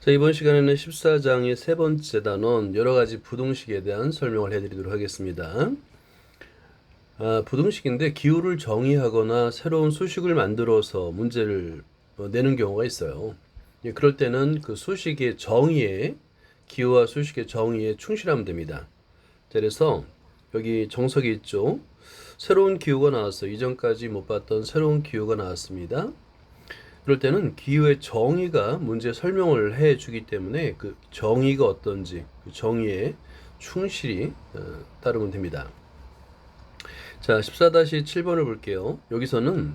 자, 이번 시간에는 14장의 세 번째 단원 여러 가지 부등식에 대한 설명을 해드리도록 하겠습니다. 부등식인데 기호를 정의하거나 새로운 수식을 만들어서 문제를 내는 경우가 있어요. 그럴 때는 그 수식의 정의에 기호와 수식의 정의에 충실하면 됩니다. 자, 그래서 여기 정석이 있죠. 새로운 기호가 나왔어요. 이전까지 못 봤던 새로운 기호가 나왔습니다. 그럴 때는 기호의 정의가 문제 설명을 해주기 때문에 그 정의가 어떤지 그 정의에 충실히 따르면 됩니다. 자, 14-7번을 볼게요. 여기서는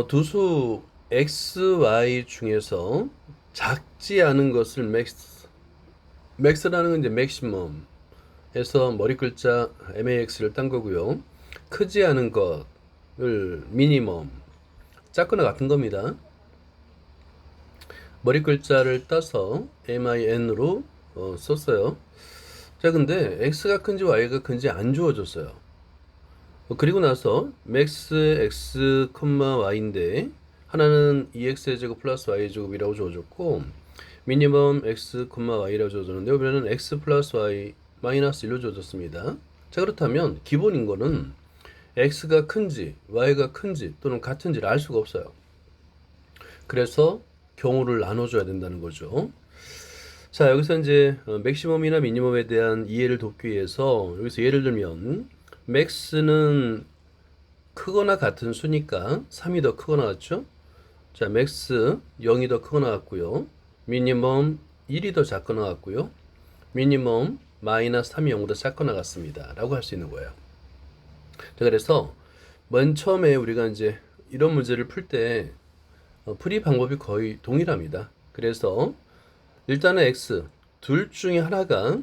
두수 x, y 중에서 작지 않은 것을 맥스라는 건 이제 맥시멈 해서 머리 글자 max를 딴 거고요. 크지 않은 것을 미니멈, 작거나 같은 겁니다. 머리 글자를 따서 min으로 썼어요. 자, 근데 x가 큰지 y가 큰지 안 주어졌어요. 그리고 나서 max x, y인데 하나는 2x의 제곱 플러스 y의 제곱이라고 주어졌고 미니멈 x, y라고 주어졌는데 여기는 x 플러스 y 마이너스 1로 주어졌습니다. 자, 그렇다면 기본인 거는 x가 큰지 y가 큰지 또는 같은지를 알 수가 없어요. 그래서 경우를 나눠줘야 된다는 거죠. 자, 여기서 이제 맥시멈이나 미니멈에 대한 이해를 돕기 위해서 여기서 예를 들면 맥스는 크거나 같은 수니까 3이 더 크거나 같죠? 자, 맥스 0이 더 크거나 같고요. 미니멈 1이 더 작거나 같고요. 미니멈 마이너스 3이 0보다 작거나 같습니다. 라고 할 수 있는 거예요. 자, 그래서 맨 처음에 우리가 이제 이런 문제를 풀 때 풀이 방법이 거의 동일합니다. 그래서 일단은 x 둘 중에 하나가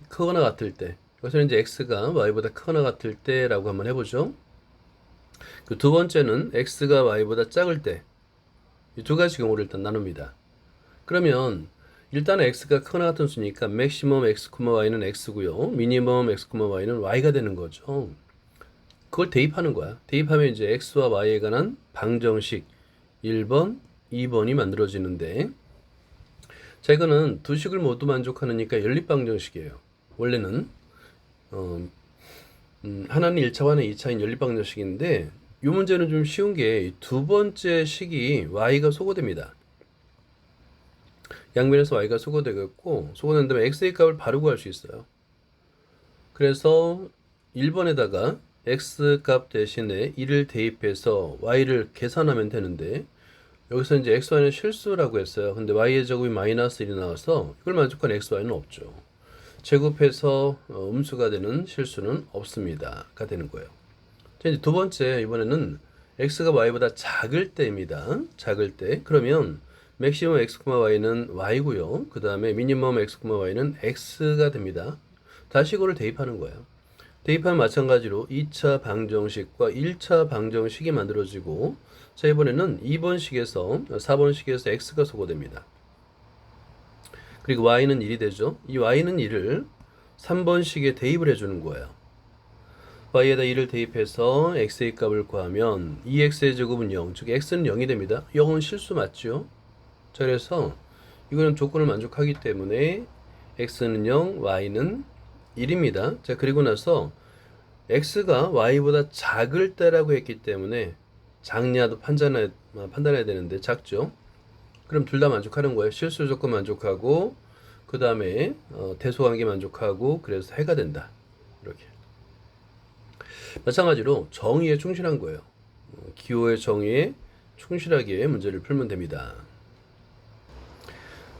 크거나 같을 때, 여기서 이제 x가 y보다 크거나 같을 때라고 한번 해보죠. 그 두 번째는 x가 y보다 작을 때, 이 두 가지 경우를 일단 나눕니다. 그러면 일단은 x가 크거나 같은 수니까 맥시멈 x, y는 x고요. 미니멈 x, y는 y가 되는 거죠. 그걸 대입하는 거야. 대입하면 이제 x와 y에 관한 방정식 1번, 2번이 만들어지는데, 자, 이거는 두 식을 모두 만족하니까 연립방정식이에요. 원래는 하나는 1차, 하나는 2차인 연립방정식인데 이 문제는 좀 쉬운 게 두 번째 식이 y가 소거됩니다. 양면에서 y가 소거되겠고 소거된 다음에 x의 값을 바로 구할 수 있어요. 그래서 1번에다가 x 값 대신에 1을 대입해서 y를 계산하면 되는데 여기서 이제 x, y는 실수라고 했어요. 근데 y의 제곱이 마이너스 1이 나와서 이걸 만족한 x, y는 없죠. 제곱해서 음수가 되는 실수는 없습니다.가 되는 거예요. 자, 이제 두 번째, 이번에는 x가 y보다 작을 때입니다. 작을 때. 그러면 맥시멈 x, y는 y고요. 그 다음에 미니멈 x, y는 x가 됩니다. 다시 이거를 대입하는 거예요. 대입하면 마찬가지로 2차 방정식과 1차 방정식이 만들어지고, 자, 이번에는 2번식에서 4번식에서 x가 소거됩니다. 그리고 y는 1이 되죠. 이 y는 1을 3번식에 대입을 해주는 거예요. y에다 1을 대입해서 x의 값을 구하면 2x의 제곱은 0, 즉 x는 0이 됩니다. 0은 실수 맞죠? 자, 그래서 이거는 조건을 만족하기 때문에 x는 0, y는 1입니다. 자, 그리고 나서 x가 y보다 작을 때라고 했기 때문에 작냐도 판단해야 되는데 작죠? 그럼 둘 다 만족하는 거예요. 실수 조건 만족하고 그 다음에 대소관계 만족하고 그래서 해가 된다. 이렇게. 마찬가지로 정의에 충실한 거예요. 기호의 정의에 충실하게 문제를 풀면 됩니다.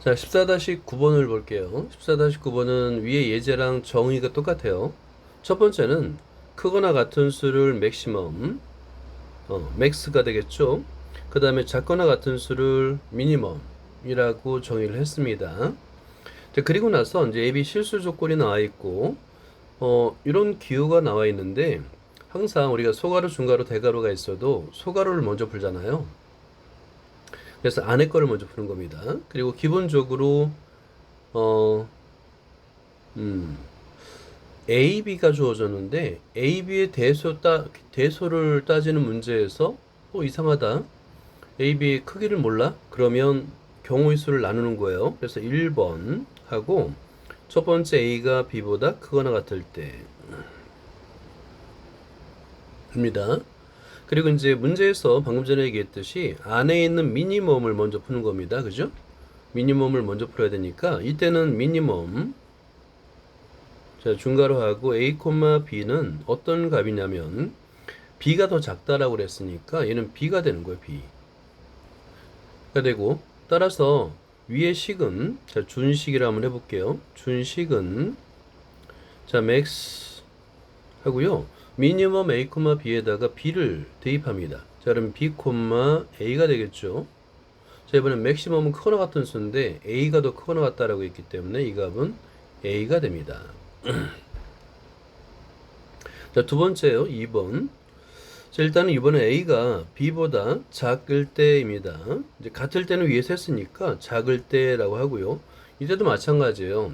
자, 14-9번을 볼게요. 14-9번은 위에 예제랑 정의가 똑같아요. 첫 번째는 크거나 같은 수를 맥시멈, 맥스가 되겠죠. 그 다음에 작거나 같은 수를 미니멈이라고 정의를 했습니다. 자, 그리고 나서 이제 A, B 실수 조건이 나와 있고, 이런 기호가 나와 있는데, 항상 우리가 소가로, 중가로, 대가로가 있어도 소가로를 먼저 풀잖아요. 그래서 안에 거를 먼저 푸는 겁니다. 그리고 기본적으로, A, B가 주어졌는데, A, B의 대소를 따지는 문제에서, 이상하다. A, B의 크기를 몰라? 그러면 경우의 수를 나누는 거예요. 그래서 1번 하고 첫 번째 A가 B보다 크거나 같을 때입니다. 그리고 이제 문제에서 방금 전에 얘기했듯이 안에 있는 미니멈을 먼저 푸는 겁니다. 그죠? 미니멈을 먼저 풀어야 되니까 이때는 미니멈 자 중괄호 하고 A, B는 어떤 값이냐면 B가 더 작다라고 그랬으니까 얘는 B가 되는 거예요. B가 되고 따라서 위의 식은 자 준식이라 한번 해볼게요. 준식은 자 max 하고요. 미니멈 A, B에다가 B를 대입합니다. 자 그럼 B, A가 되겠죠. 자 이번엔 맥시멈은 크거나 같은 수인데 A가 더 크거나 같다라고 했기 때문에 이 값은 A가 됩니다. 자 두 번째요. 2번. 자 일단은 이번에 A가 B보다 작을 때입니다. 이제 같을 때는 위에서 했으니까 작을 때라고 하고요. 이때도 마찬가지예요.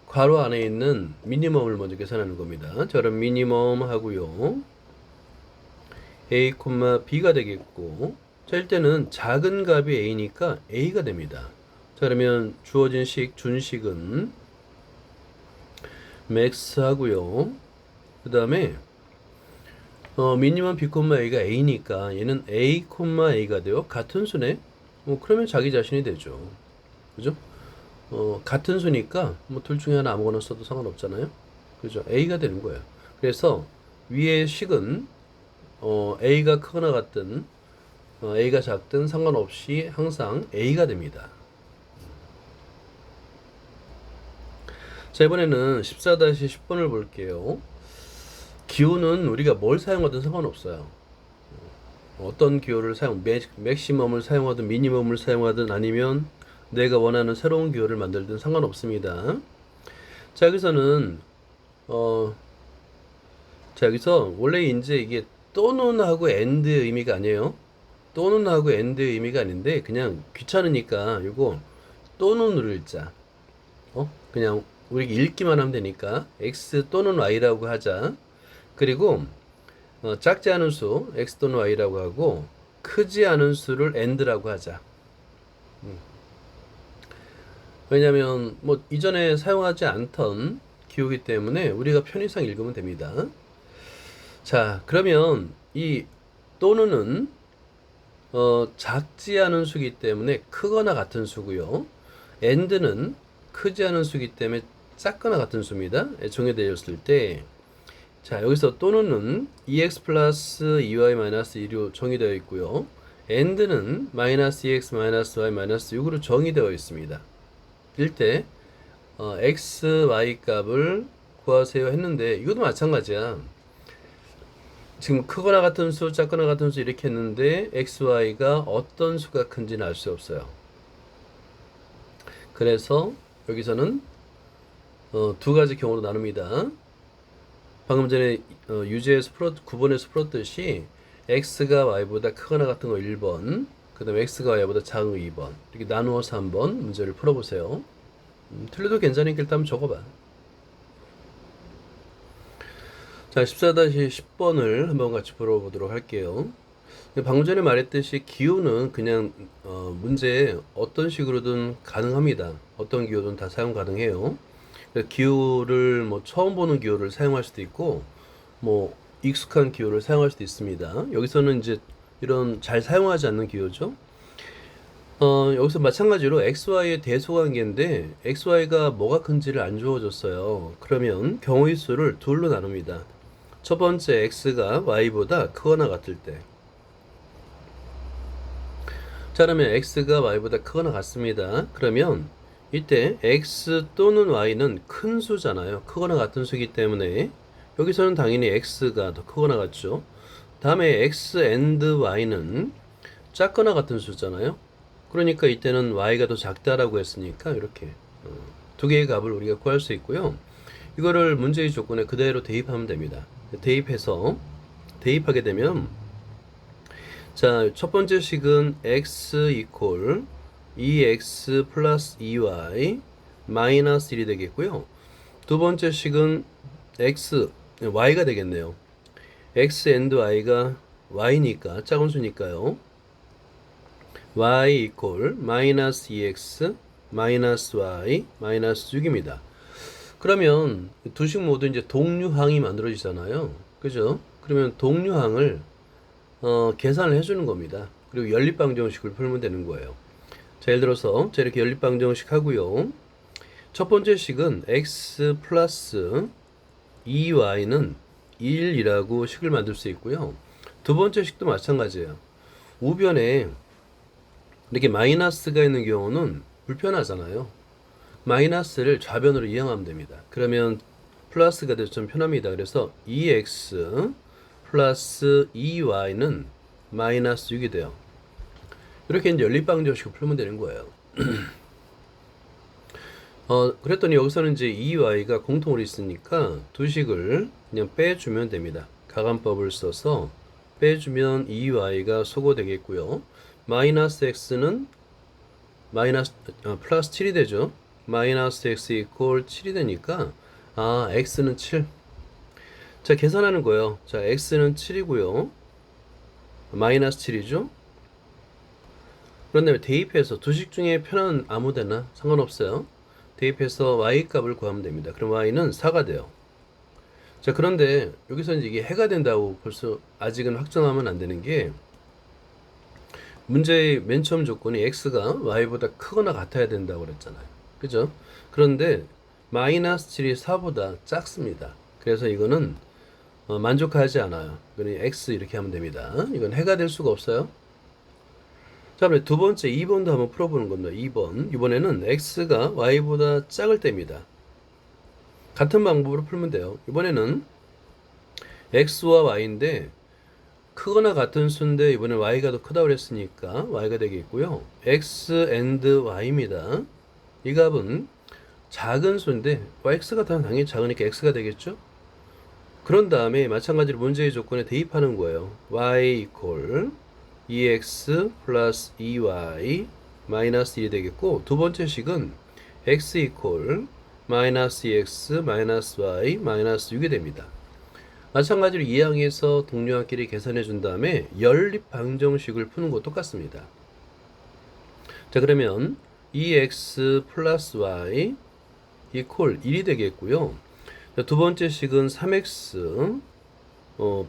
괄호 안에 있는 미니멈을 먼저 계산하는 겁니다. 자 그럼 미니멈 하고요. A, B가 되겠고 자 일단은 작은 값이 A니까 A가 됩니다. 자 그러면 주어진 식 준식은 max 하고요. 그 다음에 미니멈 B, A가 A니까 얘는 A, A가 돼요. 같은 수네. 그러면 자기 자신이 되죠. 그죠? 같은 수니까 뭐 둘 중에 하나 아무거나 써도 상관없잖아요. 그죠? A가 되는 거예요. 그래서 위의 식은 A가 크거나 같든 A가 작든 상관없이 항상 A가 됩니다. 자 이번에는 14-10번을 볼게요. 기호는 우리가 뭘 사용하든 상관없어요. 어떤 기호를 맥시멈을 사용하든 미니멈을 사용하든 아니면 내가 원하는 새로운 기호를 만들든 상관없습니다. 자 여기서는 자 여기서 원래 이제 이게 또는 하고 and 의미가 아니에요. 또는 하고 and 의미가 아닌데 그냥 귀찮으니까 이거 또는을 읽자. 그냥 우리 읽기만 하면 되니까 x 또는 y라고 하자. 그리고 작지 않은 수 x 또는 y라고 하고 크지 않은 수를 and라고 하자. 왜냐면 뭐 이전에 사용하지 않던 기호이기 때문에 우리가 편의상 읽으면 됩니다. 자 그러면 이 또는은 작지 않은 수기 때문에 크거나 같은 수고요. and는 크지 않은 수기 때문에 작거나 같은 수입니다. 정의되었을 때 자 여기서 또는은 2x 플러스 2y 마이너스 1로 정의되어 있고요. and는 마이너스 2x 마이너스 y 마이너스 6으로 정의되어 있습니다. 이럴 때 x, y 값을 구하세요 했는데 이것도 마찬가지야. 지금 크거나 같은 수, 작거나 같은 수 이렇게 했는데 x, y가 어떤 수가 큰지는 알 수 없어요. 그래서 여기서는 두 가지 경우로 나눕니다. 방금 전에 유제에서 9번에서 풀었듯이 x가 y보다 크거나 같은 거 1번, 그 다음에 x가 y보다 작은 거 2번 이렇게 나누어서 한번 문제를 풀어보세요. 틀려도 괜찮으니까 일단 한번 적어봐. 자 14-10번을 한번 같이 풀어보도록 할게요. 방금 전에 말했듯이 기호는 그냥 문제에 어떤 식으로든 가능합니다. 어떤 기호든 다 사용 가능해요. 기호를 뭐 처음 보는 기호를 사용할 수도 있고 뭐 익숙한 기호를 사용할 수도 있습니다. 여기서는 이제 이런 잘 사용하지 않는 기호죠. 여기서 마찬가지로 XY의 대소관계인데 XY가 뭐가 큰지를 안 주어졌어요. 그러면 경우의 수를 둘로 나눕니다. 첫 번째 X가 Y보다 크거나 같을 때 자 그러면 X가 Y보다 크거나 같습니다. 그러면 이때 x 또는 y는 큰 수잖아요. 크거나 같은 수이기 때문에 여기서는 당연히 x가 더 크거나 같죠. 다음에 x and y는 작거나 같은 수잖아요. 그러니까 이때는 y가 더 작다라고 했으니까 이렇게 두 개의 값을 우리가 구할 수 있고요. 이거를 문제의 조건에 그대로 대입하면 됩니다. 대입하게 되면 자 첫 번째 식은 x 이퀄 2x 플러스 2y 마이너스 1이 되겠고요. 두 번째 식은 y가 되겠네요. x and y가 y니까 작은 수니까요. y 이퀄 마이너스 2x 마이너스 y 마이너스 6입니다. 그러면 두 식 모두 이제 동류항이 만들어지잖아요. 그죠? 그러면 동류항을 계산을 해주는 겁니다. 그리고 연립방정식을 풀면 되는 거예요. 자, 예를 들어서 자, 이렇게 연립방정식 하고요. 첫 번째 식은 x 플러스 2y는 1이라고 식을 만들 수 있고요. 두 번째 식도 마찬가지예요. 우변에 이렇게 마이너스가 있는 경우는 불편하잖아요. 마이너스를 좌변으로 이항하면 됩니다. 그러면 플러스가 돼서 좀 편합니다. 그래서 2x 플러스 2y는 마이너스 6이 돼요. 이렇게 이제 연립방정식을 풀면 되는 거예요. 그랬더니 여기서는 이제 2y가 공통으로 있으니까 두 식을 그냥 빼주면 됩니다. 가간법을 써서 빼주면 2y가 소거되겠고요. 마이너스 x는 플러스 7이 되죠. 마이너스 x 이퀄 7이 되니까 x는 7. 자, 계산하는 거예요. 자, x는 7이고요. 마이너스 7이죠. 그런 다음에 대입해서 두 식 중에 편한 아무데나 상관없어요. 대입해서 y 값을 구하면 됩니다. 그럼 y는 4가 돼요. 자, 그런데 여기서 이게 해가 된다고 벌써 아직은 확정하면 안 되는 게 문제의 맨 처음 조건이 x가 y보다 크거나 같아야 된다고 그랬잖아요. 그죠? 그런데 마이너스 7이 4보다 작습니다. 그래서 이거는 만족하지 않아요. 그러니 x 이렇게 하면 됩니다. 이건 해가 될 수가 없어요. 자, 그럼 두 번째 2번도 한번 풀어보는 겁니다. 2번. 이번에는 x가 y보다 작을 때입니다. 같은 방법으로 풀면 돼요. 이번에는 x와 y인데 크거나 같은 수인데 이번엔 y가 더 크다고 그랬으니까 y가 되겠고요. x and y입니다. 이 값은 작은 수인데 x가 당연히 작으니까 x가 되겠죠. 그런 다음에 마찬가지로 문제의 조건에 대입하는 거예요. y 이퀄 2x 플러스 2y 마이너스 1이 되겠고, 두 번째 식은 x 이퀄 마이너스 2x 마이너스 y 마이너스 6이 됩니다. 마찬가지로 이항에서 동류항끼리 계산해 준 다음에 연립 방정식을 푸는 것 똑같습니다. 자, 그러면 2x 플러스 y 이퀄 1이 되겠고요. 자, 두 번째 식은 3x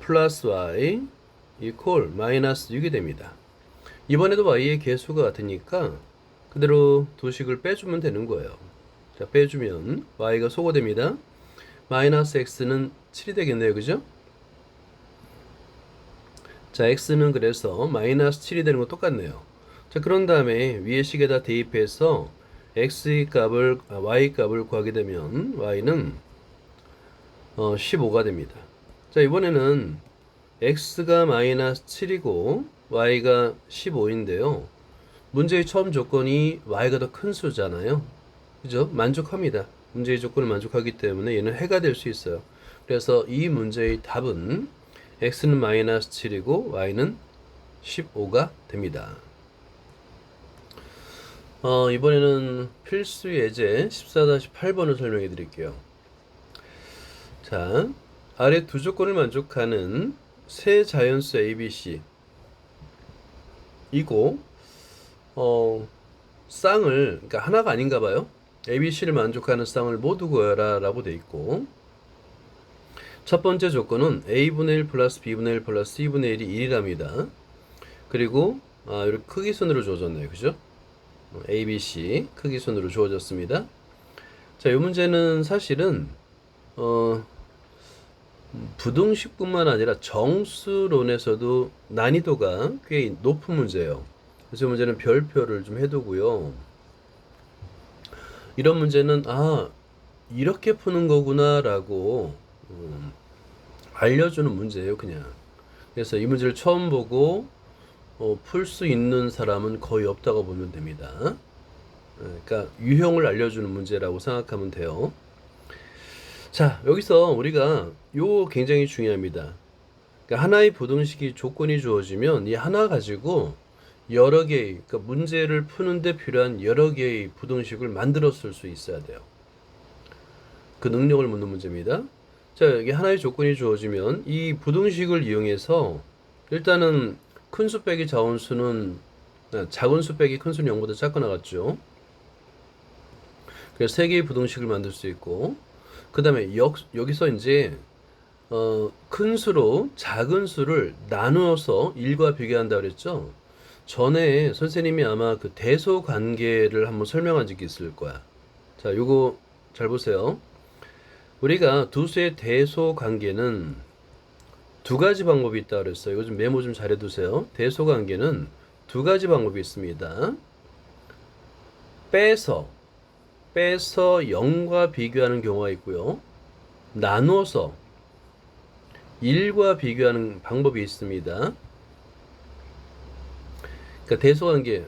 플러스 y 이퀄 마이너스 6이 됩니다. 이번에도 y의 개수가 같으니까 그대로 두 식을 빼주면 되는 거예요. 자, 빼주면 y가 소거됩니다. 마이너스 x는 7이 되겠네요. 그죠? 자, x는 그래서 마이너스 7이 되는 거 똑같네요. 자, 그런 다음에 위의 식에다 대입해서 y 값을 구하게 되면 y는 15가 됩니다. 자, 이번에는 x가 마이너스 7이고 y가 15인데요. 문제의 처음 조건이 y가 더 큰 수잖아요. 그죠? 만족합니다. 문제의 조건을 만족하기 때문에 얘는 해가 될 수 있어요. 그래서 이 문제의 답은 x는 마이너스 7이고 y는 15가 됩니다. 이번에는 필수 예제 14-8번을 설명해 드릴게요. 자, 아래 두 조건을 만족하는 세 자연수 ABC 이고 쌍을, 그러니까 하나가 아닌가 봐요. ABC를 만족하는 쌍을 모두 구해라 라고 돼 있고, 첫 번째 조건은 A분의 1 플러스 B분의 1 플러스 C분의 1이 1이랍니다. 그리고 이렇게 크기순으로 주어졌네요. 그죠? ABC 크기순으로 주어졌습니다. 자, 이 문제는 사실은 부등식뿐만 아니라 정수론에서도 난이도가 꽤 높은 문제예요. 그래서 이 문제는 별표를 좀 해두고요. 이런 문제는 이렇게 푸는 거구나 라고 알려주는 문제예요. 그냥. 그래서 이 문제를 처음 보고 풀 수 있는 사람은 거의 없다고 보면 됩니다. 그러니까 유형을 알려주는 문제라고 생각하면 돼요. 자, 여기서 우리가 요 굉장히 중요합니다. 그러니까 하나의 부등식이 조건이 주어지면 이 하나 가지고 여러 개의, 그러니까 문제를 푸는데 필요한 여러 개의 부등식을 만들었을 수 있어야 돼요. 그 능력을 묻는 문제입니다. 자, 여기 하나의 조건이 주어지면 이 부등식을 이용해서 일단은 큰 수 빼기 자원수는 작은 수 빼기 큰 수는 0보다 작거나 같죠. 그래서 세 개의 부등식을 만들 수 있고, 그 다음에 여기서 이제 큰 수로 작은 수를 나누어서 1과 비교한다 그랬죠. 전에 선생님이 아마 그 대소 관계를 한번 설명한 적이 있을 거야. 자, 요거 잘 보세요. 우리가 두 수의 대소 관계는 두 가지 방법이 있다 그랬어요. 이거 좀 메모 좀 잘 해두세요. 대소 관계는 두 가지 방법이 있습니다. 빼서 0과 비교하는 경우가 있고요. 나누어서 1과 비교하는 방법이 있습니다. 그러니까 대소관계,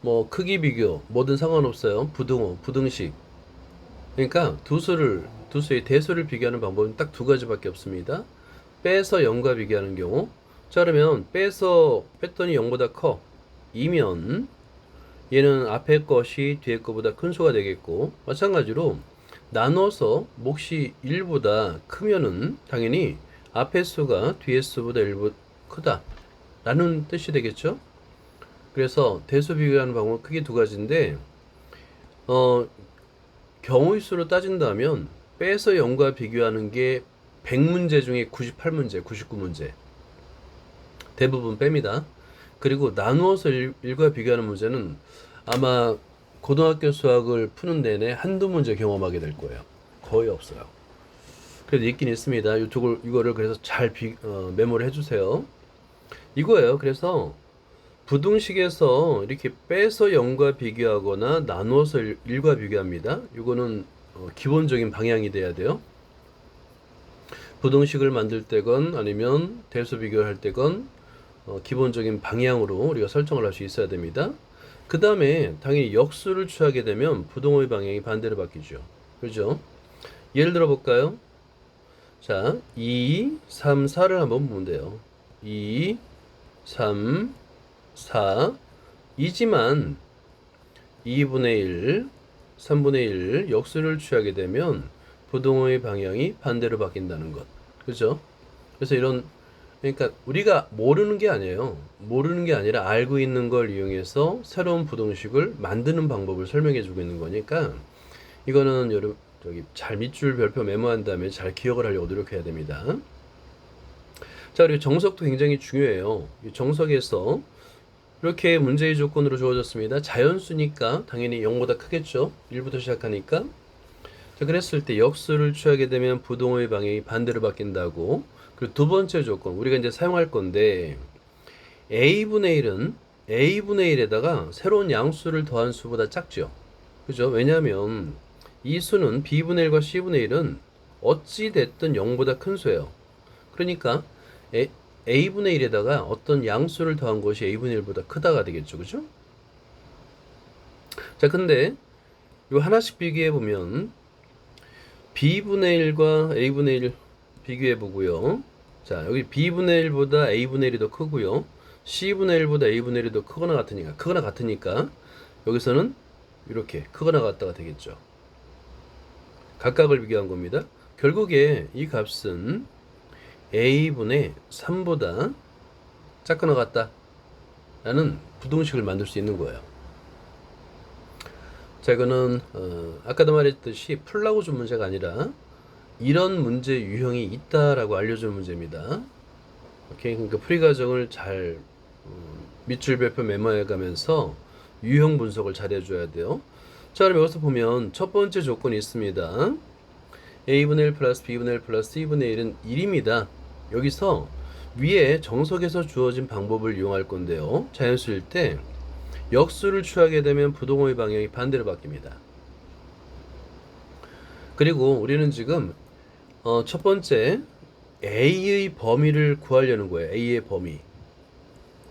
뭐 크기 비교, 뭐든 상관없어요. 부등호, 부등식. 그러니까 두 수의 대소를 비교하는 방법은 딱 두 가지밖에 없습니다. 빼서 0과 비교하는 경우. 자, 그러면 뺐더니 0보다 커. 이면 얘는 앞에 것이 뒤에 것보다 큰 수가 되겠고, 마찬가지로 나눠서 몫이 1보다 크면은 당연히 앞에 수가 뒤에 수보다 1보다 크다 라는 뜻이 되겠죠. 그래서 대수 비교하는 방법은 크게 두 가지인데, 경우의 수로 따진다면 빼서 0과 비교하는 게 100문제 중에 98문제, 99문제 대부분 뺍니다. 그리고 나누어서 1과 비교하는 문제는 아마 고등학교 수학을 푸는 내내 한두 문제 경험하게 될 거예요. 거의 없어요. 그래도 있긴 있습니다. 이거를 그래서 잘 메모를 해주세요. 이거예요. 그래서 부등식에서 이렇게 빼서 0과 비교하거나 나누어서 1과 비교합니다. 이거는 기본적인 방향이 돼야 돼요. 부등식을 만들 때건 아니면 대수 비교를 할 때건 기본적인 방향으로 우리가 설정을 할 수 있어야 됩니다. 그 다음에 당연히 역수를 취하게 되면 부등호의 방향이 반대로 바뀌죠. 그죠? 예를 들어 볼까요? 자, 2, 3, 4를 한번 보면 돼요. 2, 3, 4 이지만 2분의 1, 3분의 1 역수를 취하게 되면 부등호의 방향이 반대로 바뀐다는 것. 그죠? 그래서 그러니까 우리가 모르는 게 아니에요. 모르는 게 아니라 알고 있는 걸 이용해서 새로운 부등식을 만드는 방법을 설명해 주고 있는 거니까 이거는 여러분 잘 밑줄 별표 메모한 다음에 잘 기억을 하려고 노력해야 됩니다. 자, 그리고 정석도 굉장히 중요해요. 이 정석에서 이렇게 문제의 조건으로 주어졌습니다. 자연수니까 당연히 0보다 크겠죠. 1부터 시작하니까. 자, 그랬을 때 역수를 취하게 되면 부등호의 방향이 반대로 바뀐다고. 그리고 두 번째 조건, 우리가 이제 사용할 건데 A분의 1에다가 새로운 양수를 더한 수보다 작죠. 그죠? 왜냐하면 이 수는 B분의 1과 C분의 1은 어찌 됐든 0보다 큰 수예요. 그러니까 A분의 1에다가 어떤 양수를 더한 것이 A분의 1보다 크다가 되겠죠. 그죠? 자, 근데 이거 하나씩 비교해 보면 B분의 1과 A분의 1 비교해 보고요. 자, 여기 B분의 1보다 A분의 1이 더 크고요. C분의 1보다 A분의 1이 더 크거나 같으니까 여기서는 이렇게 크거나 같다가 되겠죠. 각각을 비교한 겁니다. 결국에 이 값은 A분의 3보다 작거나 같다 라는 부등식을 만들 수 있는 거예요. 자, 이거는 아까도 말했듯이 풀라고 준 문제가 아니라 이런 문제 유형이 있다라고 알려준 문제입니다. 오케이, 그러니까 풀이 과정을 잘 밑줄 별표 메모해 가면서 유형 분석을 잘 해줘야 돼요. 자, 그럼 여기서 보면 첫 번째 조건이 있습니다. A분의 1 플러스 B분의 1 플러스 C분의 1은 1입니다. 여기서 위에 정석에서 주어진 방법을 이용할 건데요. 자연수일 때 역수를 취하게 되면 부등호의 방향이 반대로 바뀝니다. 그리고 우리는 지금 첫 번째 A의 범위를 구하려는 거예요.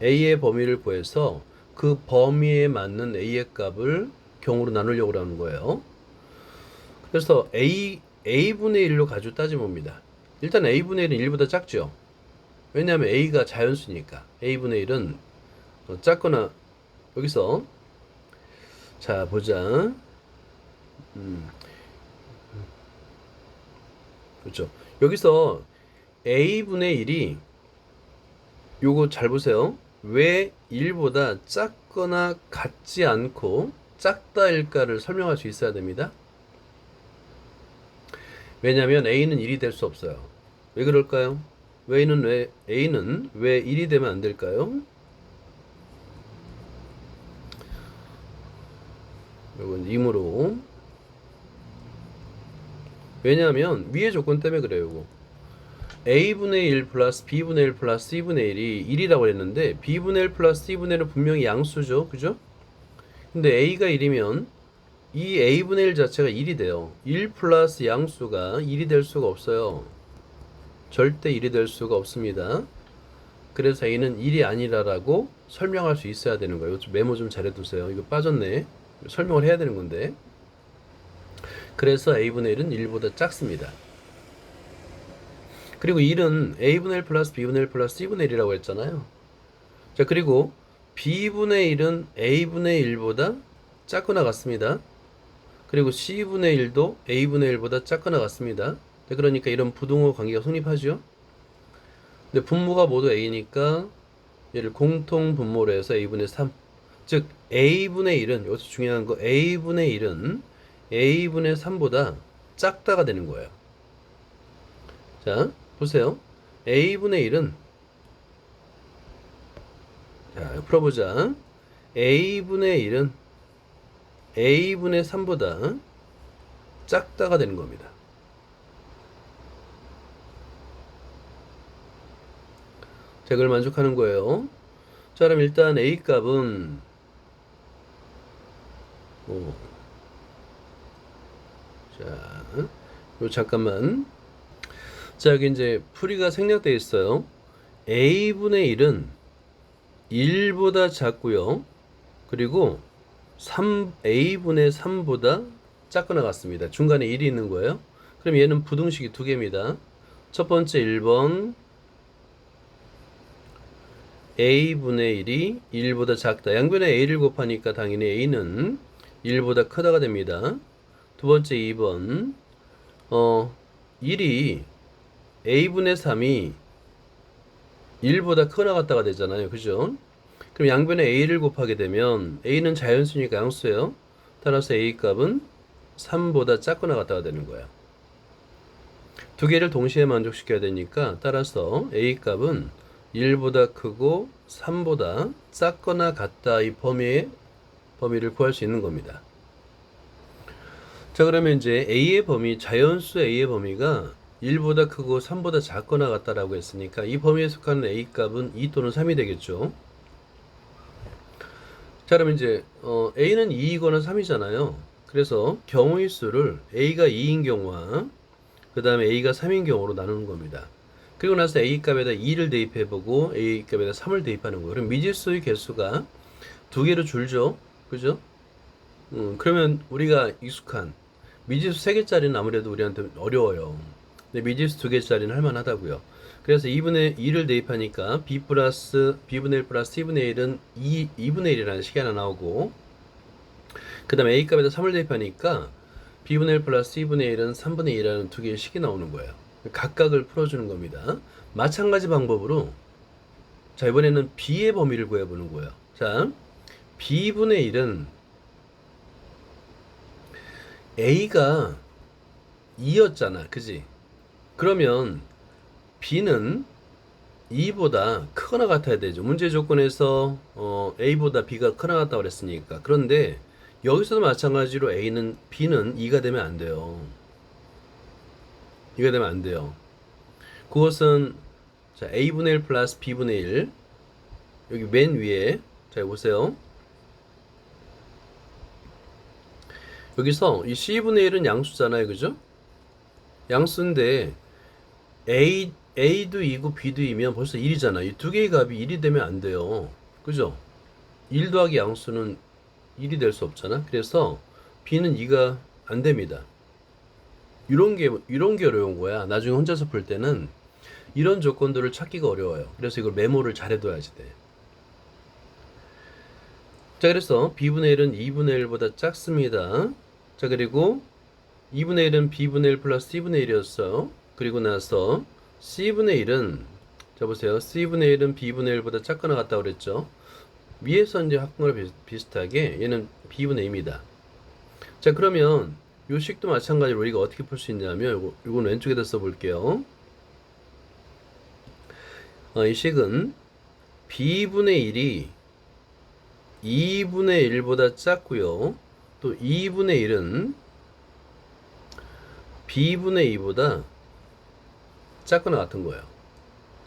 A의 범위를 구해서 그 범위에 맞는 A의 값을 경우로 나누려고 하는 거예요. 그래서 A분의 1로 가지고 따져봅니다. 일단 A분의 1은 1보다 작죠. 왜냐하면 A가 자연수니까. A분의 1은 작거나 여기서 자 보자. 그렇죠. 여기서 A분의 1이 요거 잘 보세요. 왜 1보다 작거나 같지 않고 작다일까를 설명할 수 있어야 됩니다. 왜냐하면 A는 1이 될 수 없어요. 왜 그럴까요? A는 왜 1이 되면 안 될까요? 이건 임으로. 왜냐하면 위의 조건 때문에 그래요. 이거. A분의 1 플러스 B분의 1 플러스 C분의 1이 1이라고 했는데 B분의 1 플러스 C분의 1은 분명히 양수죠. 그죠? 근데 A가 1이면 이 A분의 1 자체가 1이 돼요. 1 플러스 양수가 1이 될 수가 없어요. 절대 1이 될 수가 없습니다. 그래서 A는 1이 아니라라고 설명할 수 있어야 되는 거예요. 메모 좀 잘해두세요. 이거 빠졌네. 설명을 해야 되는 건데. 그래서 A분의 1은 1보다 작습니다. 그리고 1은 A분의 1 플러스 B분의 1 플러스 C분의 1이라고 했잖아요. 자, 그리고 B분의 1은 A분의 1보다 작거나 같습니다. 그리고 C분의 1도 A분의 1보다 작거나 같습니다. 그러니까 이런 부등호 관계가 성립하죠. 근데 분모가 모두 A니까 얘를 공통 분모로 해서 A분의 3. 즉 A분의 1은, 여기서 중요한 거, A분의 1은 A분의 3보다 작다가 되는 거예요. 자, 보세요. A분의 1은, 자, 풀어보자. A분의 1은 A분의 3보다 작다가 되는 겁니다. 자, 이걸 만족하는 거예요. 자, 그럼 일단 A 값은 자, 잠깐만. 자, 여기 이제 풀이가 생략되어 있어요. A분의 1은 1보다 작고요. 그리고 A분의 3보다 작거나 같습니다. 중간에 1이 있는 거예요. 그럼 얘는 부등식이 두 개입니다. 첫 번째 1번 A분의 1이 1보다 작다. 양변에 A를 곱하니까 당연히 A는 1보다 크다가 됩니다. 두 번째 2번 1이 A분의 3이 1보다 크거나 같다가 되잖아요. 그죠? 그럼 양변에 A를 곱하게 되면 A는 자연수니까 양수예요. 따라서 A 값은 3보다 작거나 같다가 되는 거예요. 두 개를 동시에 만족시켜야 되니까 따라서 A 값은 1보다 크고 3보다 작거나 같다, 이 범위를 구할 수 있는 겁니다. 자, 그러면 이제 A의 범위, 자연수 A의 범위가 1보다 크고 3보다 작거나 같다라고 했으니까 이 범위에 속하는 A 값은 2 또는 3이 되겠죠. 자, 그러면 이제 A는 2이거나 3이잖아요. 그래서 경우의 수를 A가 2인 경우와 그 다음에 A가 3인 경우로 나누는 겁니다. 그리고 나서 A 값에다 2를 대입해보고 A 값에다 3을 대입하는 거예요. 그럼 미지수의 개수가 두 개로 줄죠. 그죠? 그러면 우리가 익숙한 미지수 3개짜리는 아무래도 우리한테 어려워요. 근데 미지수 2개짜리는 할만하다고요. 그래서 2분의 2를 대입하니까 B분의 1 플러스 C분의 1은 2분의 1이라는 식이 하나 나오고, 그 다음에 A 값에다 3을 대입하니까 B분의 1 플러스 C분의 1은 3분의 2라는 두 개의 식이 나오는 거예요. 각각을 풀어주는 겁니다. 마찬가지 방법으로, 자, 이번에는 B의 범위를 구해보는 거예요. 자, B분의 1은 A가 2였잖아. 그지? 그러면 B는 2보다 크거나 같아야 되죠. 문제 조건에서 A보다 B가 크거나 같다고 그랬으니까. 그런데 여기서도 마찬가지로 B는 2가 되면 안 돼요. 2가 되면 안 돼요. 그것은 자, A분의 1 플러스 B분의 1, 여기 맨 위에, 자, 보세요. 여기서 이 C분의 1은 양수잖아요. 그죠? 양수인데 A도 2고 B도 2면 벌써 1이잖아. 이 두 개의 값이 1이 되면 안 돼요. 그죠? 1 더하기 양수는 1이 될 수 없잖아. 그래서 B는 2가 안 됩니다. 이런 게 어려운 거야. 나중에 혼자서 풀 때는 이런 조건들을 찾기가 어려워요. 그래서 이걸 메모를 잘 해둬야지 돼. 자, 그래서 B분의 1은 2분의 1보다 작습니다. 자, 그리고 2분의 1은 B분의 1 플러스 C분의 1이었어요. 그리고 나서 C분의 1은, 자, 보세요. C분의 1은 B분의 1보다 작거나 같다고 그랬죠. 위에서 이제 확정과 비슷하게 얘는 b분의 2입니다. 자, 그러면 요 식도 마찬가지로 우리가 어떻게 풀 수 있냐면 요건 왼쪽에다 써볼게요. 이 식은 b분의 1이 2분의 1보다 작고요. 또 2분의 1은 b분의 2보다 작거나 같은 거예요.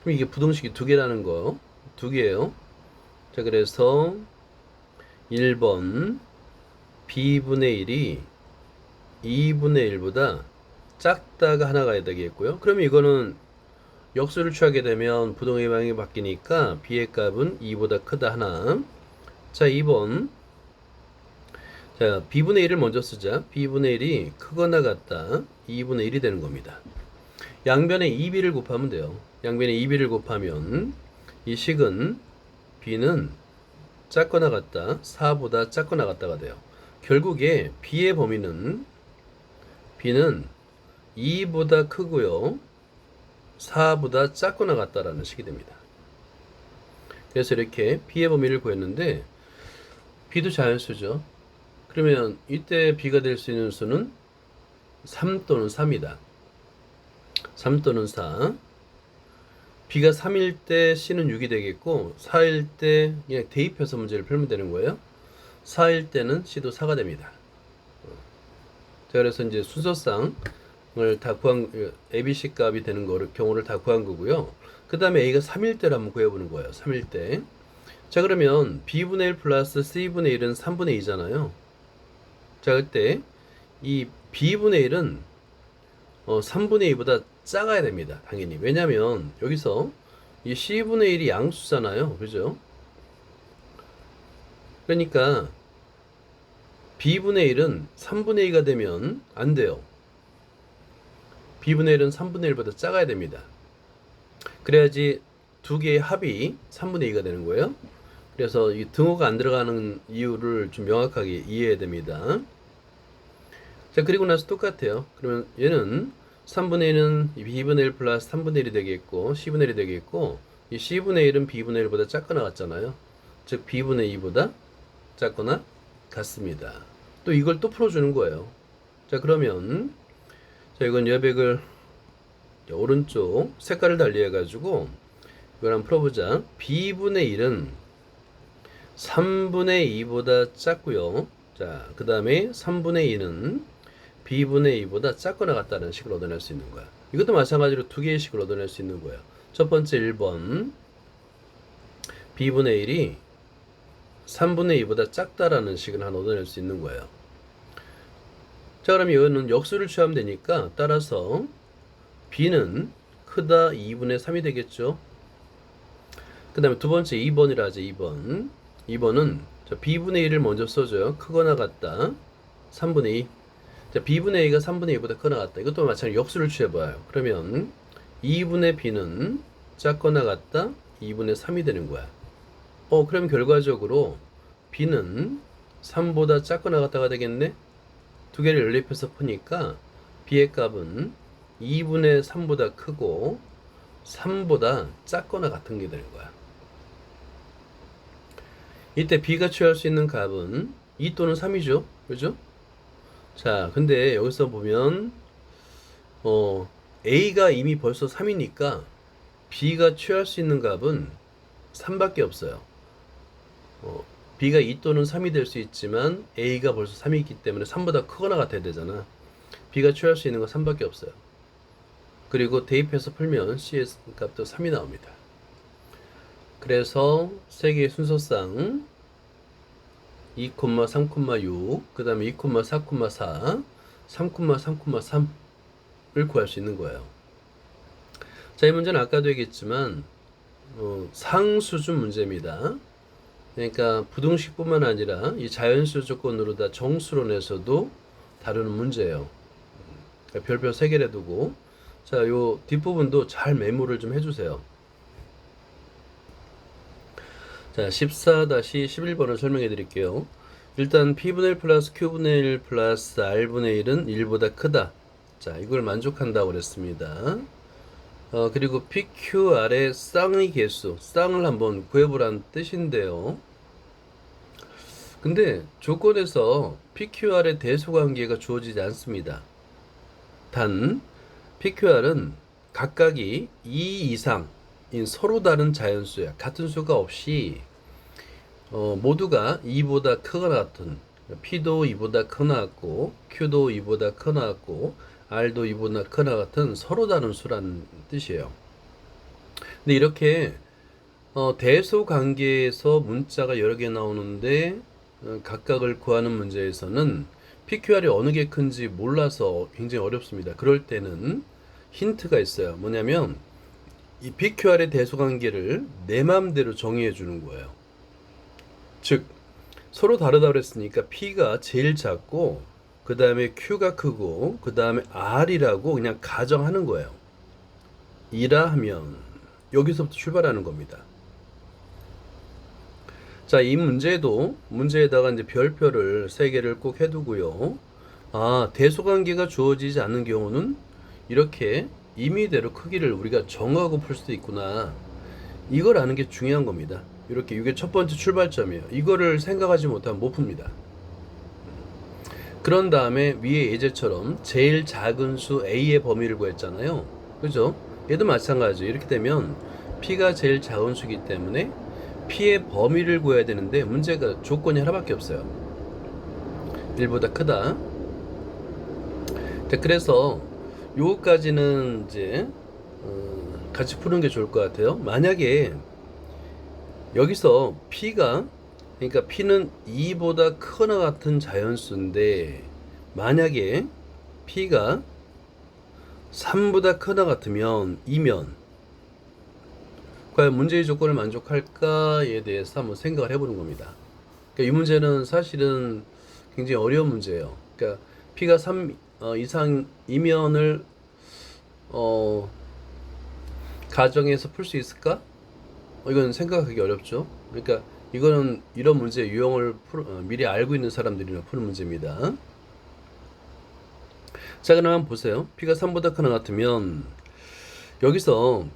그럼 이게 부등식이 두 개라는 거. 두 개예요. 자, 그래서 1번 b분의 1이 2분의 1보다 작다가 하나 가야 되겠고요. 그러면 이거는 역수를 취하게 되면 부동의 방향이 바뀌니까 b의 값은 2보다 크다 하나. 자, 2번. 자, b분의 1을 먼저 쓰자. b분의 1이 크거나 같다. 2분의 1이 되는 겁니다. 양변에 2b를 곱하면 돼요. 양변에 2b를 곱하면 이 식은 b는 작거나 같다. 4보다 작거나 같다가 돼요. 결국에 b의 범위는 b는 2보다 크고요. 4보다 작거나 같다라는 식이 됩니다. 그래서 이렇게 b의 범위를 구했는데 b도 자연수죠. 그러면 이때 b가 될 수 있는 수는 3 또는 4입니다. 3 또는 4. b가 3일 때 c는 6이 되겠고 4일 때 그냥 대입해서 문제를 풀면 되는 거예요. 4일 때는 c도 4가 됩니다. 자, 그래서 이제 순서상을 다 구한 ABC 값이 되는 경우를 다 구한 거고요. 그 다음에 a가 3일 때를 한번 구해보는 거예요. 3일 때. 자, 그러면 b분의 1 플러스 c분의 1은 3분의 2잖아요. 자, 그때 이 b분의 1은 3분의 2보다 작아야 됩니다. 당연히. 왜냐면 여기서 이 c분의 1이 양수잖아요. 그죠? 그러니까 b분의 1은 3분의 2가 되면 안 돼요. b분의 1은 3분의 1보다 작아야 됩니다. 그래야지 두 개의 합이 3분의 2가 되는 거예요. 그래서 이 등호가 안 들어가는 이유를 좀 명확하게 이해해야 됩니다. 자, 그리고 나서 똑같아요. 그러면 얘는 3분의 1은 b분의 1 플러스 3분의 1이 되겠고 c분의 1이 되겠고 이 c분의 1은 b분의 1보다 작거나 같잖아요. 즉 b분의 2보다 작거나 같습니다. 또 이걸 또 풀어주는 거예요. 자, 그러면 자, 이건 여백을 오른쪽 색깔을 달리 해가지고 이걸 한번 풀어보자. b분의 1은 3분의 2보다 작고요. 자, 그 다음에 3분의 2는 b분의 2보다 작거나 같다는 식을 얻어낼 수 있는 거야. 이것도 마찬가지로 두 개의 식을 얻어낼 수 있는 거예요. 첫 번째 1번 b분의 1이 3분의 2보다 작다라는 식을 하나 얻어낼 수 있는 거예요. 자, 그럼 이거는 역수를 취하면 되니까 따라서 b는 크다 2분의 3이 되겠죠. 그 다음에 두 번째 2번이라 하죠. 2번. 2번은 b분의 1을 먼저 써줘요. 크거나 같다. 3분의 2. 자, b분의 2가 3분의 2보다 크거나 같다. 이것도 마찬가지로 역수를 취해봐요. 그러면 2분의 b는 작거나 같다. 2분의 3이 되는 거야. 그럼 결과적으로 b는 3보다 작거나 같다가 되겠네? 두 개를 연립해서 푸니까 b의 값은 2분의 3보다 크고 3보다 작거나 같은 게 되는 거야. 이때 b가 취할 수 있는 값은 2 또는 3이죠. 그죠? 자, 근데 여기서 보면 a가 이미 벌써 3이니까 b가 취할 수 있는 값은 3밖에 없어요. b가 2 또는 3이 될 수 있지만 a가 벌써 3이 있기 때문에 3보다 크거나 같아야 되잖아. b가 취할 수 있는 건 3밖에 없어요. 그리고 대입해서 풀면 c의 값도 3이 나옵니다. 그래서 세 개의 순서상 2,3,6, 그 다음에 2,4,4, 3,3,3을 구할 수 있는 거예요. 자, 이 문제는 아까도 얘기했지만 상수준 문제입니다. 그러니까 부등식뿐만 아니라 이 자연수 조건으로 다 정수론에서도 다루는 문제예요. 그러니까 별표 3개를 두고 자, 요 뒷부분도 잘 메모를 좀 해주세요. 자, 14-11번을 설명해 드릴게요. 일단 P분의 1 플러스 Q분의 1 플러스 R분의 1은 1보다 크다. 자, 이걸 만족한다고 그랬습니다. 그리고 PQR의 쌍의 개수, 쌍을 한번 구해보라는 뜻인데요. 근데 조건에서 PQR의 대소관계가 주어지지 않습니다. 단 PQR은 각각이 2 이상인 서로 다른 자연수야. 같은 수가 없이 모두가 2보다 크거나 같은, P도 2보다 크거나 같고 Q도 2보다 크거나 같고 R도 2보다 크거나 같은 서로 다른 수라는 뜻이에요. 근데 이렇게 대소 관계에서 문자가 여러 개 나오는데 각각을 구하는 문제에서는 PQR이 어느 게 큰지 몰라서 굉장히 어렵습니다. 그럴 때는 힌트가 있어요. 뭐냐면 이 PQR의 대소 관계를 내 마음대로 정의해 주는 거예요. 즉 서로 다르다고 그랬으니까 P가 제일 작고 그 다음에 Q가 크고 그 다음에 R이라고 그냥 가정하는 거예요. 이라 하면 여기서부터 출발하는 겁니다. 자, 이 문제에다가 이제 별표를 3개를 꼭 해두고요. 아, 대소관계가 주어지지 않는 경우는 이렇게 임의대로 크기를 우리가 정하고 풀 수도 있구나. 이걸 아는 게 중요한 겁니다. 이렇게 이게 첫 번째 출발점이에요. 이거를 생각하지 못하면 못 풉니다. 그런 다음에 위에 예제처럼 제일 작은 수 A의 범위를 구했잖아요. 그죠? 얘도 마찬가지. 이렇게 되면 P가 제일 작은 수이기 때문에 P의 범위를 구해야 되는데 문제가 조건이 하나밖에 없어요. 1보다 크다. 그래서 요거까지는 이제 같이 푸는 게 좋을 것 같아요. 만약에 여기서 P가, 그러니까 P는 2보다 크거나 같은 자연수인데 만약에 P가 3보다 크거나 같으면 이면 과연 문제의 조건을 만족할까에 대해서 한번 생각을 해보는 겁니다. 그러니까 이 문제는 사실은 굉장히 어려운 문제예요. 그러니까 P가 3 이상 이면을 가정해서 풀 수 있을까? 이건 생각하기 어렵죠. 그러니까 이거는 이런 문제의 유형을 미리 알고 있는 사람들이나 푸는 문제입니다. 자, 그럼 한번 보세요. P가 3보다 크거나 같으면 여기서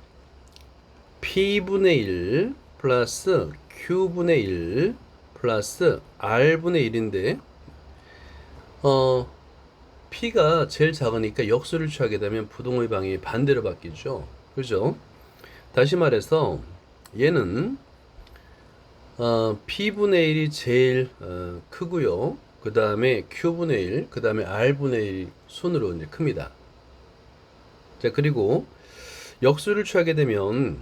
P분의 1 플러스 Q분의 1 플러스 R분의 1인데 P가 제일 작으니까 역수를 취하게 되면 부동의 방향이 반대로 바뀌죠. 그죠? 다시 말해서 얘는 P분의 1이 제일 크고요. 그 다음에 Q분의 1, 그 다음에 R분의 1 순으로 이제 큽니다. 자, 그리고 역수를 취하게 되면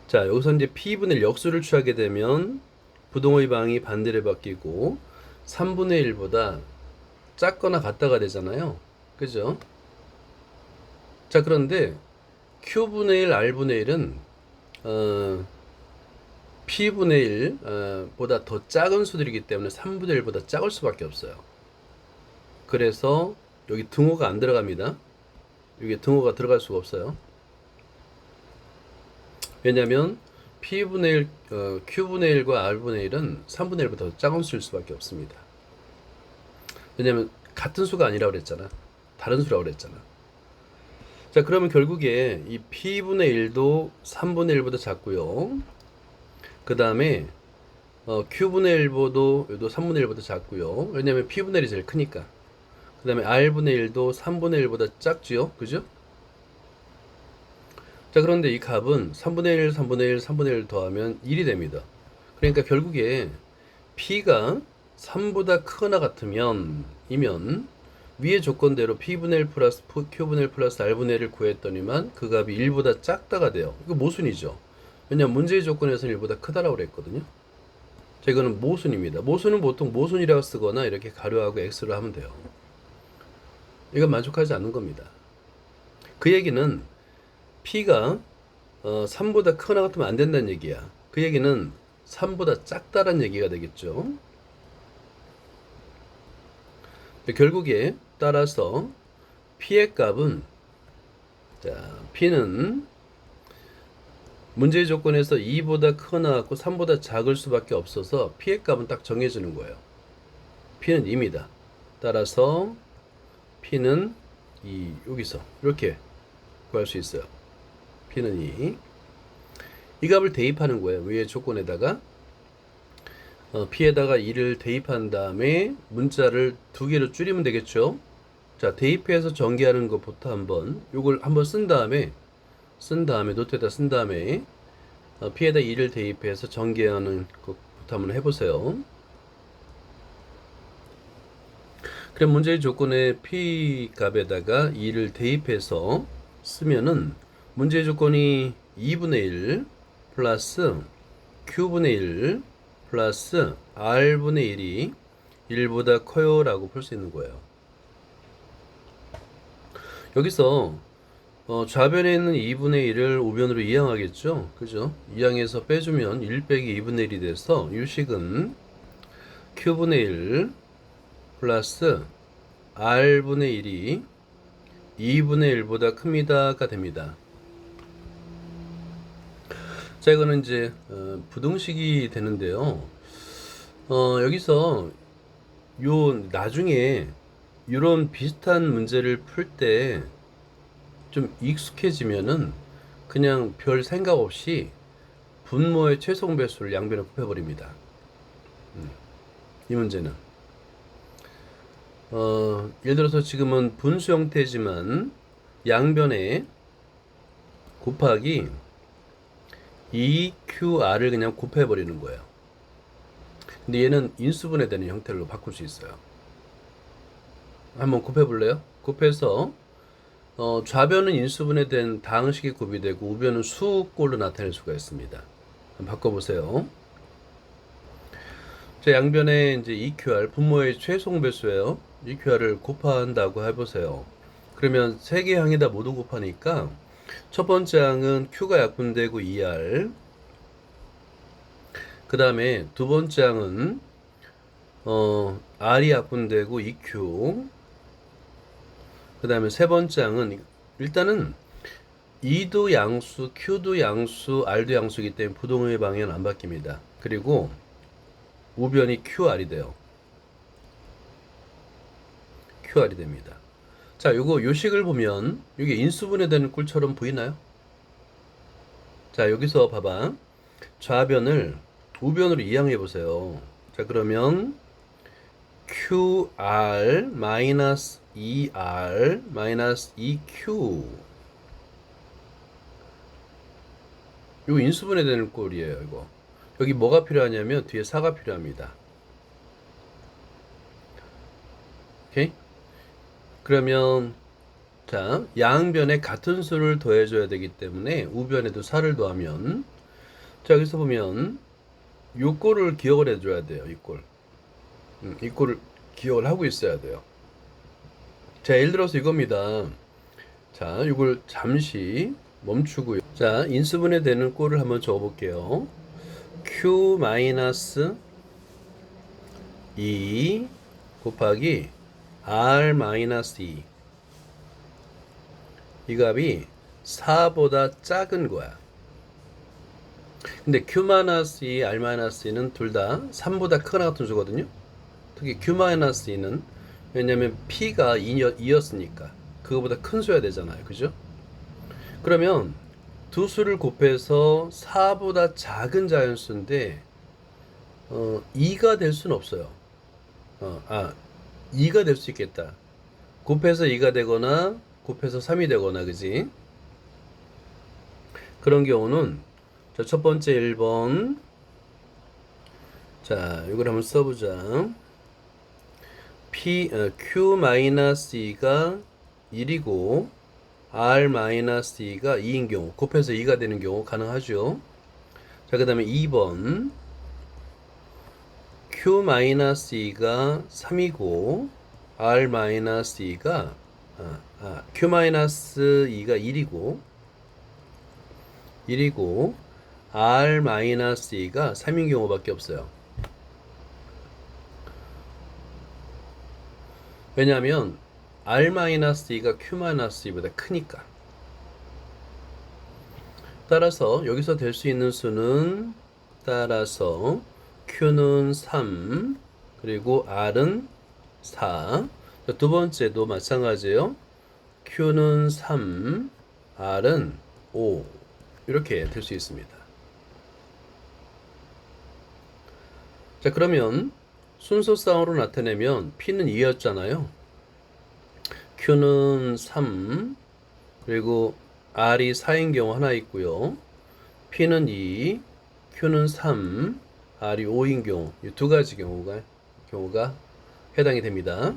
자, 여기서 이제 P분의 1 역수를 취하게 되면 부동의 방이 반대로 바뀌고 3분의 1보다 작거나 같다가 되잖아요. 그죠? 자, 그런데 Q분의 1, R분의 1은 P분의 1 보다 더 작은 수들이기 때문에 3분의 1보다 작을 수밖에 없어요. 그래서 여기 등호가 안 들어갑니다. 여기 등호가 들어갈 수가 없어요. 왜냐하면 P분의 1, Q분의 1과 R분의 1은 3분의 1보다 더 작은 수일 수밖에 없습니다. 왜냐하면 같은 수가 아니라고 그랬잖아. 다른 수라고 그랬잖아. 자, 그러면 결국에 이 P분의 1도 3분의 1보다 작고요. 그 다음에 Q분의 1보도 3분의 1보다 작고요. 왜냐하면 P분의 1이 제일 크니까. 그 다음에 R분의 1도 3분의 1보다 작지요. 그죠? 자, 그런데 이 값은 3분의 1, 3분의 1, 3분의 1 더하면 1이 됩니다. 그러니까 결국에 P가 3보다 크거나 같으면 이면 위의 조건대로 P분의 1 플러스 Q분의 1 플러스 R분의 1을 구했더니만 그 값이 1보다 작다가 돼요. 이거 모순이죠. 왜냐면 문제의 조건에서는 1보다 크다라고 그랬거든요. 자, 이거는 모순입니다. 모순은 보통 모순이라고 쓰거나 이렇게 가로하고 X를 하면 돼요. 이건 만족하지 않는 겁니다. 그 얘기는 P가 3보다 크거나 같으면 안 된다는 얘기야. 그 얘기는 3보다 작다라는 얘기가 되겠죠. 결국에 따라서 P의 값은, 자, P는 문제의 조건에서 2보다 크거나 같고 3보다 작을 수밖에 없어서 P의 값은 딱 정해지는 거예요. P는 2입니다. 따라서 P는 2, 여기서 이렇게 구할 수 있어요. P는 2. 이 값을 대입하는 거예요. 위의 조건에다가. P에다가 2를 대입한 다음에 문자를 두 개로 줄이면 되겠죠. 자, 대입해서 전개하는 것부터 한번 요걸 한번 쓴 다음에 노트에다 쓴 다음에 P에다 2를 대입해서 전개하는 것부터 한번 해보세요. 그럼 문제의 조건에 P 값에다가 2를 대입해서 쓰면은 문제의 조건이 2분의 1 플러스 Q분의 1 플러스 R분의 1이 1보다 커요 라고 풀 수 있는 거예요. 여기서 좌변에 있는 2분의 1을 우변으로 이항하겠죠. 그죠? 이항해서 빼주면 1 빼기 2분의 1이 돼서 유식은 Q분의 1 플러스 R분의 1이 2분의 1보다 큽니다가 됩니다. 자, 이거는 이제 부등식이 되는데요. 여기서 나중에 이런 비슷한 문제를 풀 때 좀 익숙해지면은 그냥 별 생각 없이 분모의 최소 배수를 양변에 곱해버립니다. 이 문제는 예를 들어서 지금은 분수 형태지만 양변에 곱하기 2QR을 그냥 곱해버리는 거예요. 근데 얘는 인수분해되는 형태로 바꿀 수 있어요. 한번 곱해볼래요? 곱해서 좌변은 인수분해된 다항식이 곱이 되고 우변은 수꼴로 나타낼 수가 있습니다. 한번 바꿔보세요. 자, 양변에 이제 EQR 분모의 최소 배수예요. EQR을 곱한다고 해보세요. 그러면 세 개 항에다 모두 곱하니까 첫 번째 항은 Q가 약분되고 2R, 그 다음에 두 번째 항은 R이 약분되고 2Q, 그 다음에 세 번째 항은 일단은 E도 양수, Q도 양수, R도 양수이기 때문에 부동의 방향은 안 바뀝니다. 그리고 우변이 QR이 돼요. QR이 됩니다. 자, 요 식을 보면 이게 인수분해되는 꼴처럼 보이나요? 자, 여기서 봐봐. 좌변을 우변으로 이항해 보세요. 자, 그러면 QR 마이너스 2R 마이너스 2Q, 이거 인수분해되는 꼴이에요. 이거 여기 뭐가 필요하냐면 뒤에 4가 필요합니다. 오케이? 그러면 자, 양변에 같은 수를 더해줘야 되기 때문에 우변에도 4를 더하면, 자, 여기서 보면 요 꼴을 기억을 해줘야 돼요. 이 꼴. 이 꼴을 기억을 하고 있어야 돼요. 자, 예를 들어서 이겁니다. 자, 이걸 잠시 멈추고요. 자, 인수분해 되는 꼴을 한번 적어볼게요. Q 마이너스 2 곱하기 R 마이너스 2. 이 값이 4보다 작은 거야. 근데 Q-2, R-2는 둘 다 3보다 크거나 같은 수거든요. 특히 Q-2는 왜냐면 P가 2였으니까 그거보다 큰 수야 되잖아요. 그죠? 그러면 두 수를 곱해서 4보다 작은 자연수인데 2가 될 수는 없어요. 2가 될 수 있겠다. 곱해서 2가 되거나 곱해서 3이 되거나, 그지? 그런 경우는 자, 첫 번째 1번. 자, 이걸 한번 써보자. Q-2가 1이고 R-2가 2인 경우, 곱해서 2가 되는 경우 가능하죠. 자, 그 다음에 2번. Q-2가 3이고 R-2가 Q-2가 1이고 R-2가 3인 경우밖에 없어요. 왜냐하면 R-2가 Q-2보다 크니까. 따라서 여기서 될 수 있는 수는, 따라서 Q는 3 그리고 R은 4. 두 번째도 마찬가지예요. Q는 3, R은 5. 이렇게 될 수 있습니다. 자, 자, 그러면 순서상으로 나타내면 P는 2였잖아요. Q는 3, 그리고 R이 4인 경우 하나 있고요. P는 2, Q는 3, R이 5인 경우, 이 두 가지 경우가 해당이 됩니다.